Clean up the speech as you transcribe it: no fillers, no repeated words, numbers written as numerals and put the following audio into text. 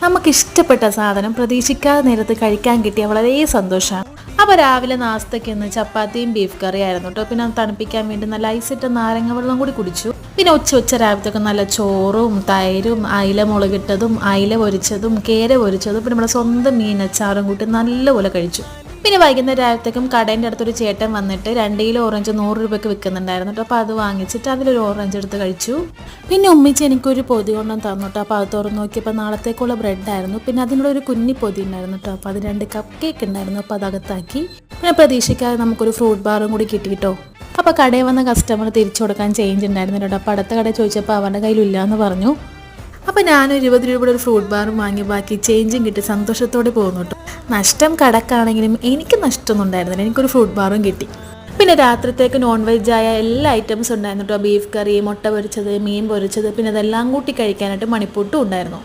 നമുക്കിഷ്ടപ്പെട്ട സാധനം പ്രതീക്ഷിക്കാതെ നേരത്ത് കഴിക്കാൻ കിട്ടിയ വളരെ സന്തോഷമാണ്. അപ്പോൾ രാവിലെ നാസ്തയ്ക്ക് ഇന്ന് ചപ്പാത്തിയും ബീഫ് കറി ആയിരുന്നു കേട്ടോ. പിന്നെ അത് തണുപ്പിക്കാൻ വേണ്ടി നല്ല ഐസിട്ട് നാരങ്ങ വെള്ളം കൂടി കുടിച്ചു. പിന്നെ ഉച്ച രാവിലത്തൊക്കെ നല്ല ചോറും തൈരും അയില മുളകിട്ടതും അയില പൊരിച്ചതും കേര പൊരിച്ചതും പിന്നെ നമ്മുടെ സ്വന്തം മീനച്ചാറും കൂട്ടി നല്ലപോലെ കഴിച്ചു. പിന്നെ വൈകുന്നേരം രാവിലത്തേക്കും കടേൻ്റെ അടുത്തൊരു ചേട്ടൻ വന്നിട്ട് 2 കിലോ ഓറഞ്ച് 100 രൂപയ്ക്ക് വിൽക്കുന്നുണ്ടായിരുന്നു കേട്ടോ. അപ്പോൾ അത് വാങ്ങിച്ചിട്ട് അതിലൊരു ഓറഞ്ച് എടുത്ത് കഴിച്ചു. പിന്നെ ഉമ്മിച്ച് എനിക്കൊരു പൊതി കൊണ്ടും തന്നു കേട്ടോ. അപ്പോൾ അത് തുറന്ന് നോക്കിയപ്പോൾ നാളത്തേക്കുള്ള ബ്രെഡായിരുന്നു. പിന്നെ അതിനുള്ള ഒരു കുഞ്ഞി പൊതി ഉണ്ടായിരുന്നു കേട്ടോ. അപ്പോൾ അത് 2 കപ്പ് കേക്ക് ഉണ്ടായിരുന്നു. അപ്പോൾ അതകത്താക്കി. പിന്നെ പ്രതീക്ഷിക്കാതെ നമുക്കൊരു ഫ്രൂട്ട് ബാറും കൂടി കിട്ടി കേട്ടോ. അപ്പോൾ കടയിൽ വന്ന കസ്റ്റമർ തിരിച്ചു കൊടുക്കാൻ ചേഞ്ച് ഉണ്ടായിരുന്നു കേട്ടോ. അപ്പോൾ അടുത്ത കടയിൽ ചോദിച്ചപ്പോൾ അവരുടെ കയ്യിലില്ല എന്ന് പറഞ്ഞു. അപ്പോൾ ഞാനൊരു 20 രൂപയുടെ ഒരു ഫ്രൂട്ട് ബാറും വാങ്ങി ബാക്കി ചേഞ്ചും കിട്ടി സന്തോഷത്തോടെ പോകുന്നു കേട്ടോ. നഷ്ടം കടക്കാണെങ്കിലും എനിക്ക് നഷ്ടമൊന്നും ഉണ്ടായിരുന്നില്ല. എനിക്കൊരു ഫ്രൂട്ട് ബാറും കിട്ടി. പിന്നെ രാത്രിത്തേക്ക് നോൺ വെജ് ആയ എല്ലാ ഐറ്റംസും ഉണ്ടായിരുന്നു കേട്ടോ. ബീഫ് കറി, മുട്ട പൊരിച്ചത്, മീൻ പൊരിച്ചത്, പിന്നെ അതെല്ലാം കൂട്ടി കഴിക്കാനായിട്ട് മണിപ്പൂട്ടും ഉണ്ടായിരുന്നു.